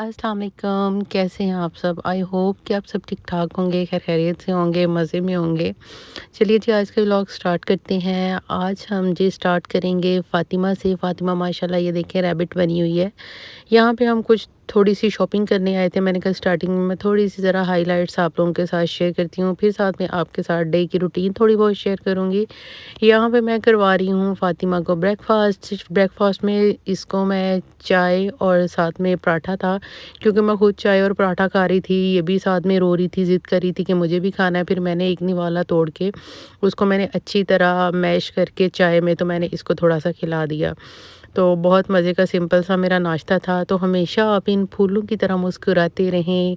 अस्सलाम वालेकुम, कैसे हैं आप सब? आई होप कि आप सब ठीक-ठाक होंगे, खैर खैरियत से होंगे, मज़े में होंगे। चलिए जी आज का व्लॉग स्टार्ट करते हैं। आज हम जी स्टार्ट करेंगे फ़ातिमा से। फ़ातिमा माशाल्लाह ये देखें रैबिट बनी हुई है। यहाँ पे हम कुछ थोड़ी-सी शॉपिंग करने आए थे। मैंने कहा स्टार्टिंग में मैं थोड़ी-सी ज़रा हाइलाइट्स आप लोगों के साथ शेयर करती हूँ, फिर साथ में आपके साथ डे की रूटीन थोड़ी बहुत शेयर करूँगी। यहाँ पे मैं करवा रही हूँ फ़ातिमा को ब्रेकफ़ास्ट। ब्रेकफ़ास्ट में इसको मैं चाय और साथ में पराठा था, क्योंकि मैं खुद चाय और पराठा खा रही थी, ये भी साथ में रो रही थी, ज़िद कर रही थी कि मुझे भी खाना है। फिर मैंने एक निवाला तोड़ के उसको मैंने अच्छी तरह मैश करके चाय में तो मैंने इसको थोड़ा-सा खिला दिया। तो बहुत मज़े का सिंपल सा मेरा नाश्ता था। तो हमेशा आप इन फूलों की तरह मुस्कुराते रहें,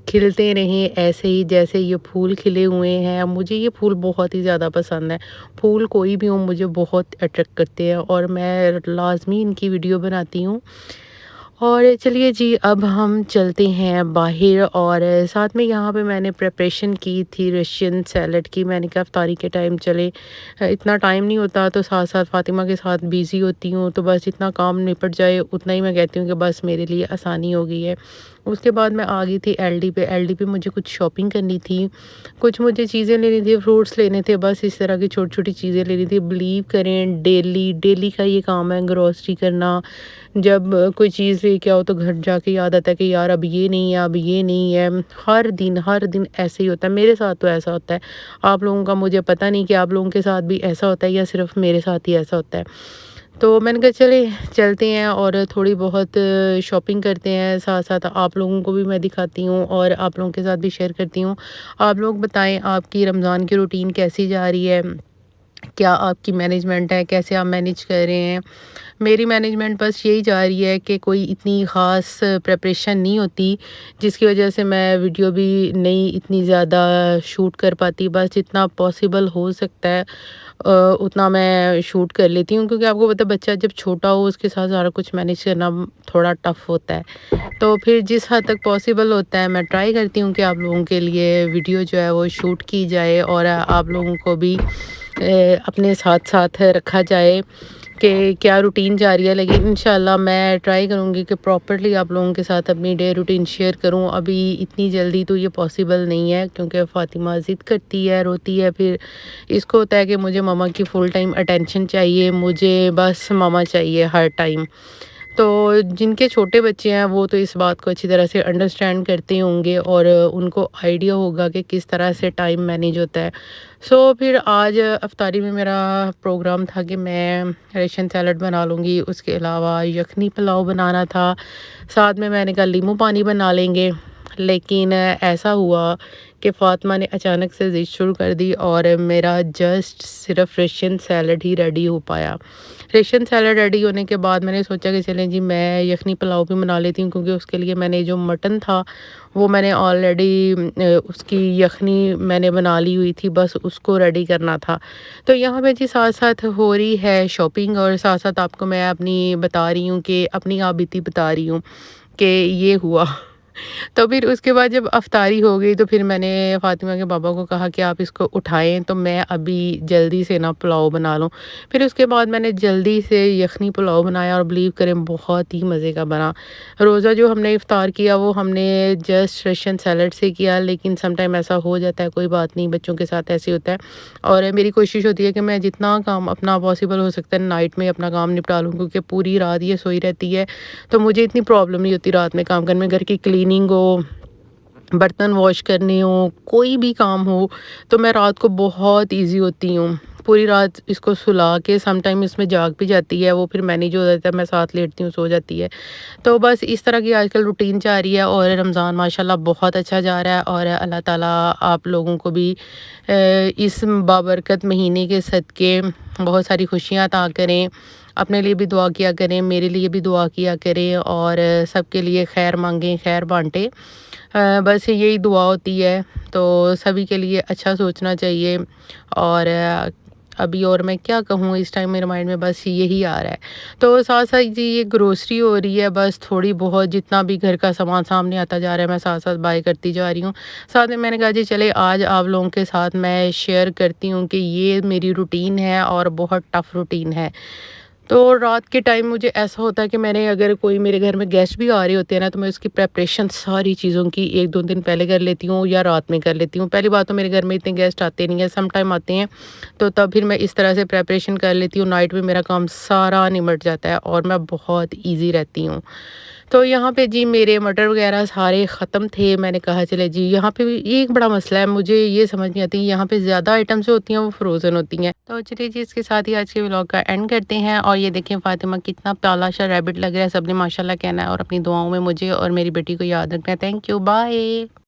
खिलते रहें ऐसे ही जैसे ये फूल खिले हुए हैं। मुझे ये फूल बहुत ही ज़्यादा पसंद है। फूल कोई भी हो मुझे बहुत अट्रैक्ट करते हैं और मैं लाज़मी इनकी वीडियो बनाती हूँ। और चलिए जी अब हम चलते हैं बाहर और साथ में यहाँ पे मैंने प्रिपरेशन की थी रशियन सैलड की। मैंने कहा इफ्तारी के टाइम चले, इतना टाइम नहीं होता तो साथ साथ फ़ातिमा के साथ बिज़ी होती हूँ, तो बस जितना काम निपट जाए उतना ही मैं कहती हूँ कि बस मेरे लिए आसानी हो गई है। उसके बाद मैं आ गई थी एलडी पे। एलडी पे मुझे कुछ शॉपिंग करनी थी, कुछ मुझे चीज़ें लेनी थी, फ्रूट्स लेने थे, बस इस तरह की छोटी-छोटी चीज़ें लेनी थी। बिलीव करें डेली डेली का ये काम है ग्रॉसरी करना। जब कोई चीज़ लेके आओ तो घर जाके याद आता है कि यार अब ये नहीं है, अब ये नहीं है। हर दिन ऐसे ही होता है, मेरे साथ तो ऐसा होता है। आप लोगों का मुझे पता नहीं कि आप लोगों के साथ भी ऐसा होता है या सिर्फ़ मेरे साथ ही ऐसा होता है। तो मैंने कहा चले चलते हैं और थोड़ी बहुत शॉपिंग करते हैं, साथ-साथ आप लोगों को भी मैं दिखाती हूँ और आप लोगों के साथ भी शेयर करती हूँ। आप लोग बताएँ आपकी रमज़ान की रूटीन कैसी जा रही है? क्या आपकी मैनेजमेंट है? कैसे आप मैनेज कर रहे हैं? मेरी मैनेजमेंट बस यही जा रही है कि कोई इतनी ख़ास प्रिपरेशन नहीं होती, जिसकी वजह से मैं वीडियो भी नहीं इतनी ज़्यादा शूट कर पाती। बस जितना पॉसिबल हो सकता है उतना मैं शूट कर लेती हूँ, क्योंकि आपको पता है बच्चा जब छोटा हो उसके साथ सारा कुछ मैनेज करना थोड़ा टफ़ होता है। तो फिर जिस हद तक पॉसिबल होता है मैं ट्राई करती हूँ कि आप लोगों के लिए वीडियो जो है वो शूट की जाए और आप लोगों को भी अपने साथ-साथ रखा जाए कि क्या रूटीन जा रही है। लेकिन इंशाल्लाह मैं ट्राई करूँगी कि प्रॉपर्ली आप लोगों के साथ अपनी डे रूटीन शेयर करूँ। अभी इतनी जल्दी तो ये पॉसिबल नहीं है, क्योंकि फ़ातिमा ज़िद करती है, रोती है, फिर इसको होता है कि मुझे मम्मा की फुल टाइम अटेंशन चाहिए, मुझे बस मम्मा चाहिए हर टाइम। तो जिनके छोटे बच्चे हैं वो तो इस बात को अच्छी तरह से अंडरस्टैंड करते होंगे और उनको आइडिया होगा कि किस तरह से टाइम मैनेज होता है। सो फिर आज इफ्तारी में मेरा प्रोग्राम था कि मैं रशियन सैलड बना लूँगी, उसके अलावा यखनी पुलाव बनाना था, साथ में मैंने कहा नींबू पानी बना लेंगे। लेकिन ऐसा हुआ कि फ़ातिमा ने अचानक से ज़िद शुरू कर दी और मेरा जस्ट सिर्फ़ रशियन सैलड ही रेडी हो पाया। रशियन सैलड रेडी होने के बाद मैंने सोचा कि चलें जी मैं यखनी पुलाव भी बना लेती हूँ, क्योंकि उसके लिए मैंने जो मटन था वो मैंने ऑलरेडी उसकी यखनी मैंने बना ली हुई थी, बस उसको रेडी करना था। तो यहाँ पे जी साथ-साथ हो रही है शॉपिंग और साथ-साथ आपको मैं अपनी बता रही हूँ कि अपनी आप बीती बता रही हूँ कि ये हुआ। तो फिर उसके बाद जब अफ़्तारी हो गई तो फिर मैंने फ़ातिमा के पापा को कहा कि आप इसको उठाएँ तो मैं अभी जल्दी से ना पुलाव बना लूँ। फिर उसके बाद मैंने जल्दी से यखनी पुलाव बनाया और बिलीव करें बहुत ही मज़े का बना। रोज़ा जो हमने इफ़्तार किया वो हमने जस्ट रशियन सैलड से किया, लेकिन समटाइम ऐसा हो जाता है, कोई बात नहीं, बच्चों के साथ ऐसे होता है। और मेरी कोशिश होती है कि मैं जितना काम अपना पॉसिबल हो सकता है नाइट में अपना काम निपटा लूँ, क्योंकि पूरी रात ये सोई रहती है, तो मुझे इतनी प्रॉब्लम नहीं होती रात में काम करने में। घर की क्लीनिंग हो, बर्तन वॉश करने हो, कोई भी काम हो, तो मैं रात को बहुत ईज़ी होती हूँ। पूरी रात इसको सुला के समटाइम इसमें जाग भी जाती है, वो फिर मैनेज हो जाता है, मैं साथ लेटती हूँ, सो जाती है। तो बस इस तरह की आजकल रूटीन जा रही है और रमज़ान माशाल्लाह बहुत अच्छा जा रहा है और अल्लाह ताला आप लोगों को भी इस बाबरकत महीने के सदके बहुत सारी खुशियाँ अता करें। अपने लिए भी दुआ किया करें, मेरे लिए भी दुआ किया करें और सबके लिए खैर मांगें, खैर बांटें। बस यही दुआ होती है, तो सभी के लिए अच्छा सोचना चाहिए। और अभी और मैं क्या कहूँ, इस टाइम मेरे माइंड में बस यही आ रहा है। तो साथ-साथ जी ये ग्रोसरी हो रही है, बस थोड़ी बहुत जितना भी घर का सामान सामने आता जा रहा है मैं साथ-साथ बाय करती जा रही हूँ। साथ में मैंने कहा जी चले आज आप लोगों के साथ मैं शेयर करती हूँ कि ये मेरी रूटीन है और बहुत टफ़ रूटीन है। تو رات کے ٹائم مجھے ایسا ہوتا ہے کہ میں نے اگر کوئی میرے گھر میں گیسٹ بھی آ رہے ہوتے ہیں نا، تو میں اس کی پریپریشن ساری چیزوں کی 1-2 دن پہلے کر لیتی ہوں یا رات میں کر لیتی ہوں۔ پہلی بات تو میرے گھر میں اتنے گیسٹ آتے نہیں ہیں، سم ٹائم آتے ہیں، تو تب پھر میں اس طرح سے پریپریشن کر لیتی ہوں، نائٹ میں میرا کام سارا نمٹ جاتا ہے اور میں بہت ایزی رہتی ہوں۔ تو یہاں پہ جی میرے مٹر وغیرہ سارے ختم تھے، میں نے کہا چلے جی یہاں پہ بھی ایک بڑا مسئلہ ہے، مجھے یہ سمجھ نہیں آتی یہاں پہ زیادہ آئٹمز جو ہوتی ہیں وہ فروزن ہوتی ہیں۔ تو چلیے جی اس کے ساتھ ہی آج کے ولاگ کا اینڈ کرتے ہیں، اور یہ دیکھیں فاطمہ کتنا پیارا سا ریبٹ لگ رہا ہے، سب نے ماشاءاللہ کہنا ہے، اور اپنی دعاؤں میں مجھے اور میری بیٹی کو یاد رکھنا ہے۔ Thank you, bye.